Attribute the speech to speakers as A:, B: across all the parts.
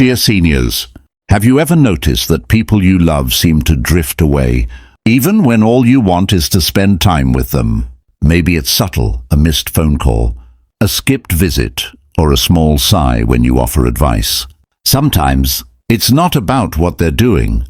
A: Dear seniors, have you ever noticed that people you love seem to drift away, even when all you want is to spend time with them? Maybe it's subtle, a missed phone call, a skipped visit, or a small sigh when you offer advice. Sometimes it's not about what they're doing.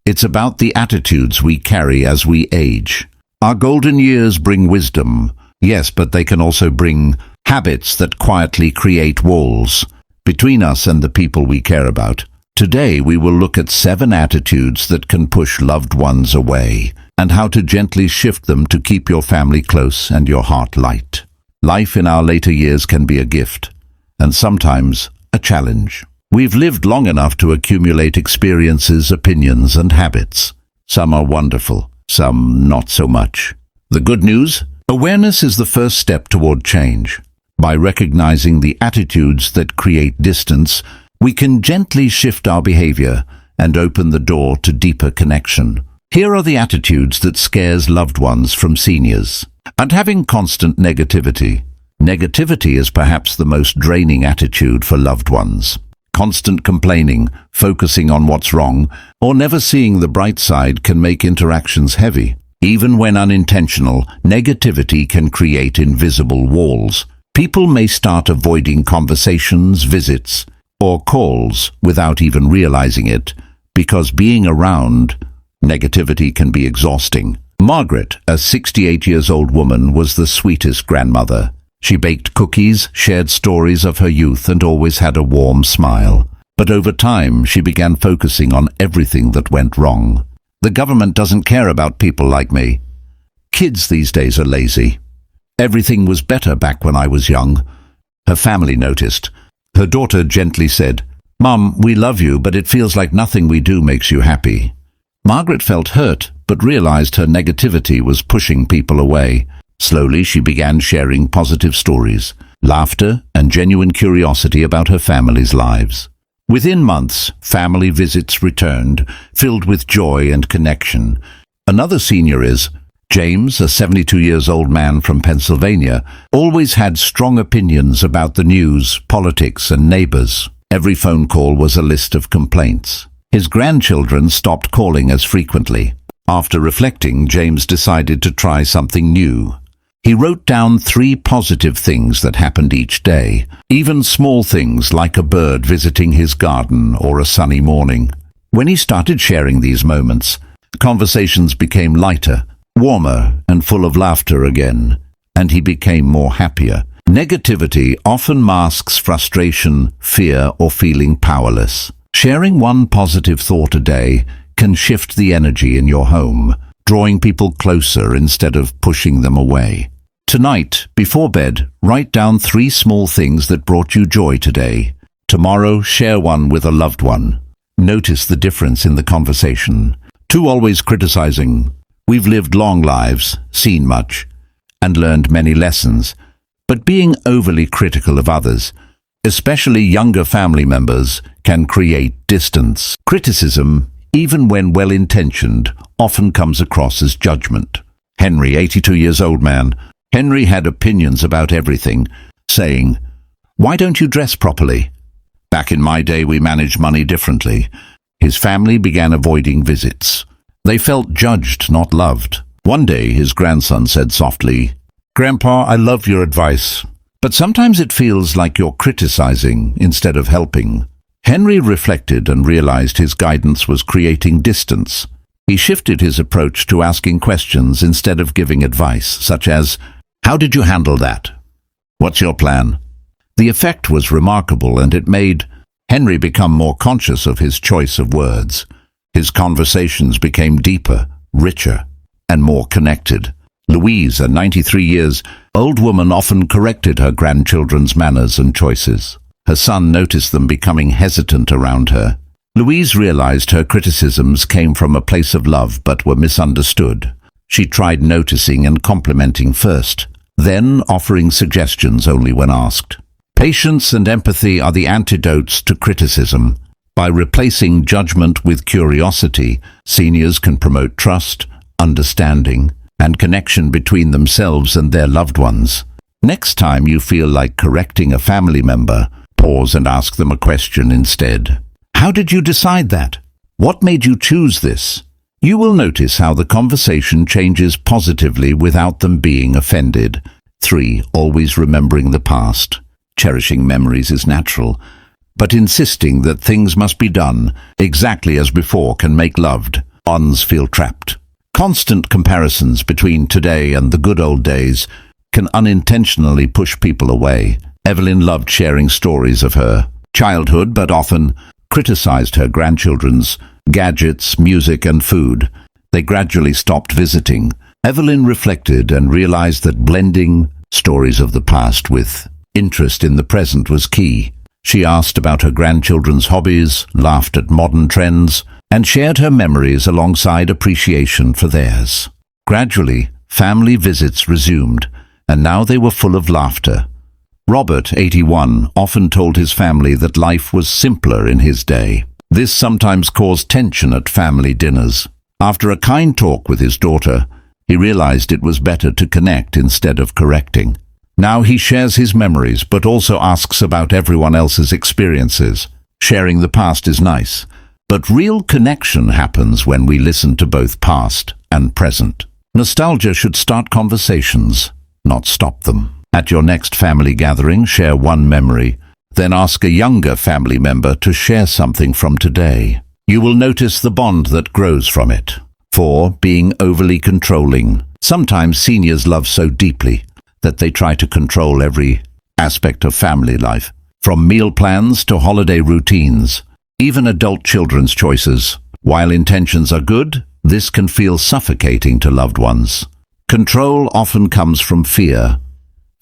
A: It's about the attitudes we carry as we age. Our golden years bring wisdom, yes, but they can also bring habits that quietly create walls between us and the people we care about. Today we will look at 7 attitudes that can push loved ones away, and how to gently shift them to keep your family close and your heart light. Life in our later years can be a gift, and sometimes a challenge. We've lived long enough to accumulate experiences, opinions, and habits. Some are wonderful, some not so much. The good news? Awareness is the first step toward change. By recognizing the attitudes that create distance, we can gently shift our behavior and open the door to deeper connection. Here are the attitudes that scares loved ones from seniors. And having constant negativity. Negativity is perhaps the most draining attitude for loved ones. Constant complaining, focusing on what's wrong, or never seeing the bright side can make interactions heavy. Even when unintentional, negativity can create invisible walls. People may start avoiding conversations, visits, or calls without even realizing it, because being around negativity can be exhausting. Margaret, a 68-year-old woman, was the sweetest grandmother. She baked cookies, shared stories of her youth, and always had a warm smile. But over time, she began focusing on everything that went wrong. The government doesn't care about people like me. Kids these days are lazy. Everything was better back when I was young. Her family noticed. Her daughter gently said, "Mom, we love you, but it feels like nothing we do makes you happy." Margaret felt hurt, but realized her negativity was pushing people away. Slowly, she began sharing positive stories, laughter, and genuine curiosity about her family's lives. Within months, family visits returned, filled with joy and connection. Another senior is James, a 72-year-old man from Pennsylvania, always had strong opinions about the news, politics, and neighbors. Every phone call was a list of complaints. His grandchildren stopped calling as frequently. After reflecting, James decided to try something new. He wrote down 3 positive things that happened each day, even small things like a bird visiting his garden or a sunny morning. When he started sharing these moments, conversations became lighter, warmer, and full of laughter again, and he became more happier. Negativity often masks frustration, fear, or feeling powerless. Sharing one positive thought a day can shift the energy in your home, drawing people closer instead of pushing them away. Tonight, before bed, write down 3 small things that brought you joy today. Tomorrow, share one with a loved one. Notice the difference in the conversation. 2 always criticizing. We've lived long lives, seen much, and learned many lessons. But being overly critical of others, especially younger family members, can create distance. Criticism, even when well-intentioned, often comes across as judgment. Henry, 82-year-old man. Henry had opinions about everything, saying, "Why don't you dress properly? Back in my day, we managed money differently." His family began avoiding visits. They felt judged, not loved. One day, his grandson said softly, "Grandpa, I love your advice, but sometimes it feels like you're criticizing instead of helping." Henry reflected and realized his guidance was creating distance. He shifted his approach to asking questions instead of giving advice, such as, "How did you handle that? What's your plan?" The effect was remarkable, and it made Henry become more conscious of his choice of words. His conversations became deeper, richer, and more connected. Louise, a 93-year-old woman, often corrected her grandchildren's manners and choices. Her son noticed them becoming hesitant around her. Louise realized her criticisms came from a place of love but were misunderstood. She tried noticing and complimenting first, then offering suggestions only when asked. Patience and empathy are the antidotes to criticism. By replacing judgment with curiosity, seniors can promote trust, understanding, and connection between themselves and their loved ones. Next time you feel like correcting a family member, pause and ask them a question instead. How did you decide that? What made you choose this? You will notice how the conversation changes positively without them being offended. 3. Always remembering the past. Cherishing memories is natural, but insisting that things must be done exactly as before can make loved ones feel trapped. Constant comparisons between today and the good old days can unintentionally push people away. Evelyn loved sharing stories of her childhood, but often criticized her grandchildren's gadgets, music, and food. They gradually stopped visiting. Evelyn reflected and realized that blending stories of the past with interest in the present was key. She asked about her grandchildren's hobbies, laughed at modern trends, and shared her memories alongside appreciation for theirs. Gradually, family visits resumed, and now they were full of laughter. Robert, 81, often told his family that life was simpler in his day. This sometimes caused tension at family dinners. After a kind talk with his daughter, he realized it was better to connect instead of correcting. Now he shares his memories, but also asks about everyone else's experiences. Sharing the past is nice, but real connection happens when we listen to both past and present. Nostalgia should start conversations, not stop them. At your next family gathering, share one memory, then ask a younger family member to share something from today. You will notice the bond that grows from it. 4. Being overly controlling. Sometimes seniors love so deeply that they try to control every aspect of family life, from meal plans to holiday routines, even adult children's choices. While intentions are good, this can feel suffocating to loved ones. Control often comes from fear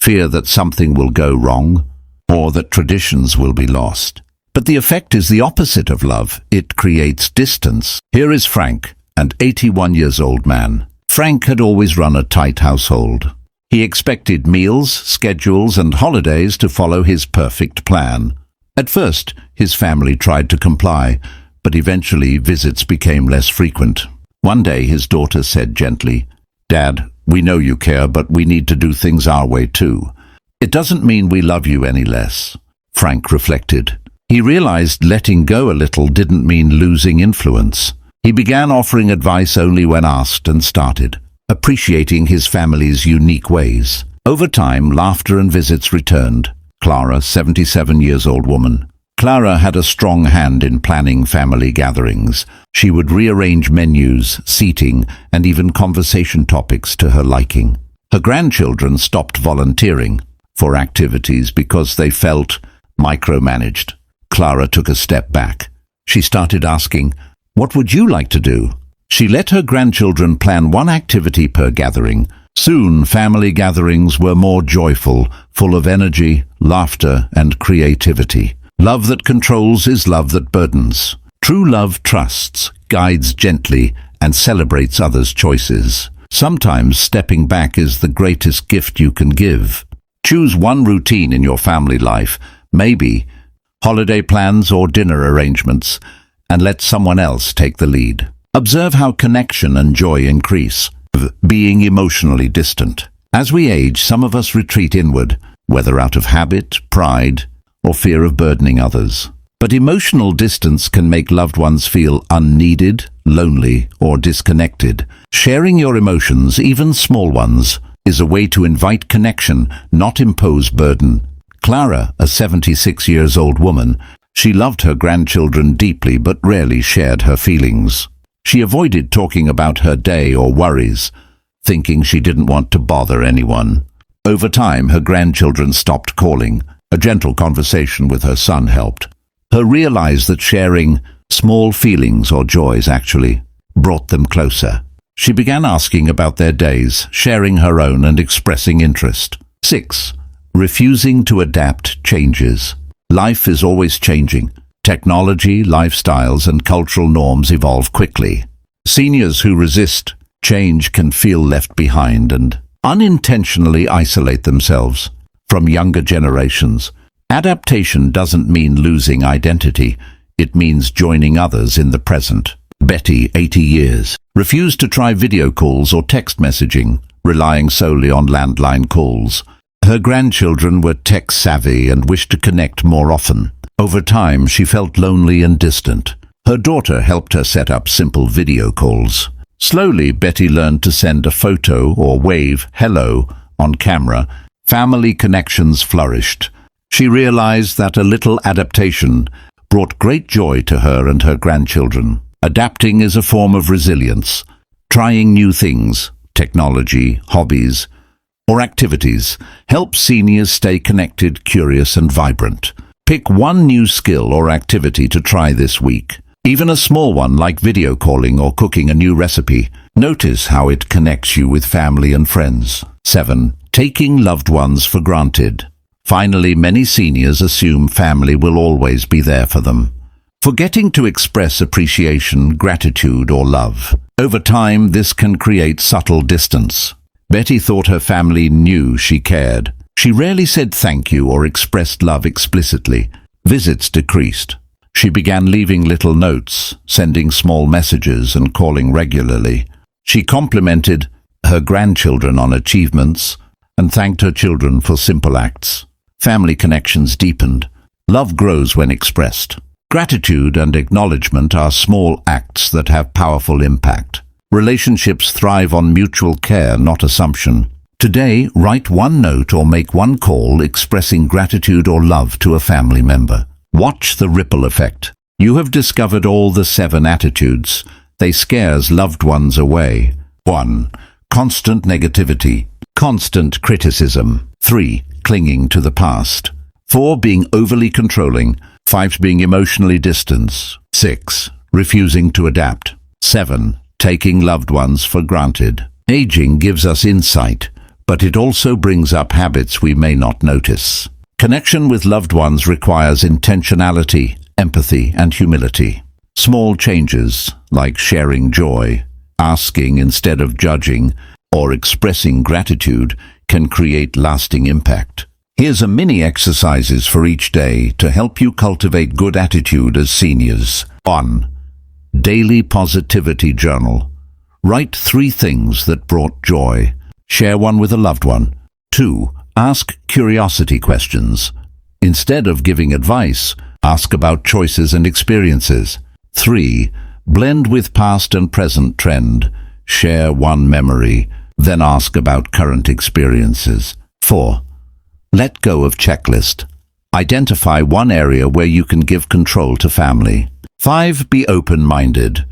A: that something will go wrong, or that traditions will be lost. But the effect is the opposite of love. It creates distance. Here is Frank, an 81-year-old man. Frank had always run a tight household. He expected meals, schedules, and holidays to follow his perfect plan. At first, his family tried to comply, but eventually visits became less frequent. One day, his daughter said gently, "Dad, we know you care, but we need to do things our way too. It doesn't mean we love you any less." Frank reflected. He realized letting go a little didn't mean losing influence. He began offering advice only when asked and started appreciating his family's unique ways. Over time, laughter and visits returned. Clara, 77-year-old woman. Clara had a strong hand in planning family gatherings. She would rearrange menus, seating, and even conversation topics to her liking. Her grandchildren stopped volunteering for activities because they felt micromanaged. Clara took a step back. She started asking, "What would you like to do?" She let her grandchildren plan one activity per gathering. Soon, family gatherings were more joyful, full of energy, laughter, and creativity. Love that controls is love that burdens. True love trusts, guides gently, and celebrates others' choices. Sometimes stepping back is the greatest gift you can give. Choose one routine in your family life, maybe holiday plans or dinner arrangements, and let someone else take the lead. Observe how connection and joy increase. Being emotionally distant. As we age, some of us retreat inward, whether out of habit, pride, or fear of burdening others. But emotional distance can make loved ones feel unneeded, lonely, or disconnected. Sharing your emotions, even small ones, is a way to invite connection, not impose burden. Clara, a 76-year-old woman, she loved her grandchildren deeply but rarely shared her feelings. She avoided talking about her day or worries, thinking she didn't want to bother anyone. Over time, her grandchildren stopped calling. A gentle conversation with her son helped her realize that sharing small feelings or joys actually brought them closer. She began asking about their days, sharing her own and expressing interest. 6. Refusing to adapt changes. Life is always changing. Technology, lifestyles, and cultural norms evolve quickly. Seniors who resist change can feel left behind and unintentionally isolate themselves from younger generations. Adaptation doesn't mean losing identity. It means joining others in the present. Betty, 80 years, refused to try video calls or text messaging, relying solely on landline calls. Her grandchildren were tech-savvy and wished to connect more often. Over time, she felt lonely and distant. Her daughter helped her set up simple video calls. Slowly, Betty learned to send a photo or wave hello on camera. Family connections flourished. She realized that a little adaptation brought great joy to her and her grandchildren. Adapting is a form of resilience. Trying new things, technology, hobbies, or activities helps seniors stay connected, curious, and vibrant. Pick one new skill or activity to try this week. Even a small one like video calling or cooking a new recipe. Notice how it connects you with family and friends. 7. Taking loved ones for granted. Finally, many seniors assume family will always be there for them, forgetting to express appreciation, gratitude, or love. Over time, this can create subtle distance. Betty thought her family knew she cared. She rarely said thank you or expressed love explicitly. Visits decreased. She began leaving little notes, sending small messages, and calling regularly. She complimented her grandchildren on achievements and thanked her children for simple acts. Family connections deepened. Love grows when expressed. Gratitude and acknowledgement are small acts that have powerful impact. Relationships thrive on mutual care, not assumption. Today, write one note or make one call expressing gratitude or love to a family member. Watch the ripple effect. You have discovered all the 7 attitudes. They scares loved ones away. 1. Constant negativity. Constant criticism. 3. Clinging to the past. 4. Being overly controlling. 5. Being emotionally distant. 6. Refusing to adapt. 7. Taking loved ones for granted. Aging gives us insight, but it also brings up habits we may not notice. Connection with loved ones requires intentionality, empathy, and humility. Small changes, like sharing joy, asking instead of judging, or expressing gratitude, can create lasting impact. Here's a mini exercises for each day to help you cultivate good attitude as seniors. 1. Daily Positivity Journal. Write 3 things that brought joy. Share one with a loved one. 2. Ask curiosity questions. Instead of giving advice, ask about choices and experiences. 3. Blend with past and present trend. Share one memory, then ask about current experiences. 4. Let go of checklist. Identify one area where you can give control to family. 5. Be open-minded.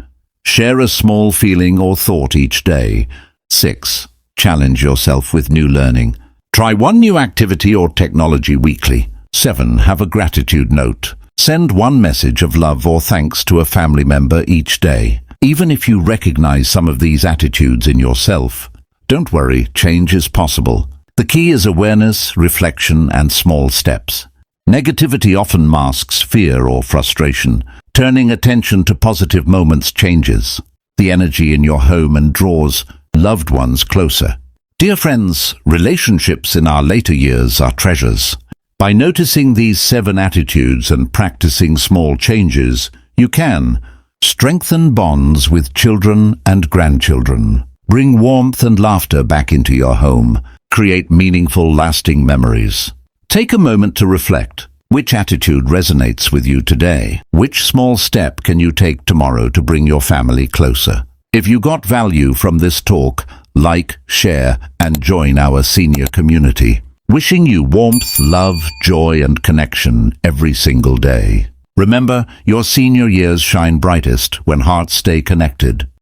A: Share a small feeling or thought each day. 6. Challenge yourself with new learning. Try one new activity or technology weekly. 7. Have a gratitude note. Send one message of love or thanks to a family member each day. Even if you recognize some of these attitudes in yourself, don't worry, change is possible. The key is awareness, reflection, and small steps. Negativity often masks fear or frustration. Turning attention to positive moments changes the energy in your home and draws loved ones closer. Dear friends, relationships in our later years are treasures. By noticing these 7 attitudes and practicing small changes, you can strengthen bonds with children and grandchildren, bring warmth and laughter back into your home, create meaningful, lasting memories. Take a moment to reflect. Which attitude resonates with you today? Which small step can you take tomorrow to bring your family closer? If you got value from this talk, like, share, and join our senior community. Wishing you warmth, love, joy, and connection every single day. Remember, your senior years shine brightest when hearts stay connected.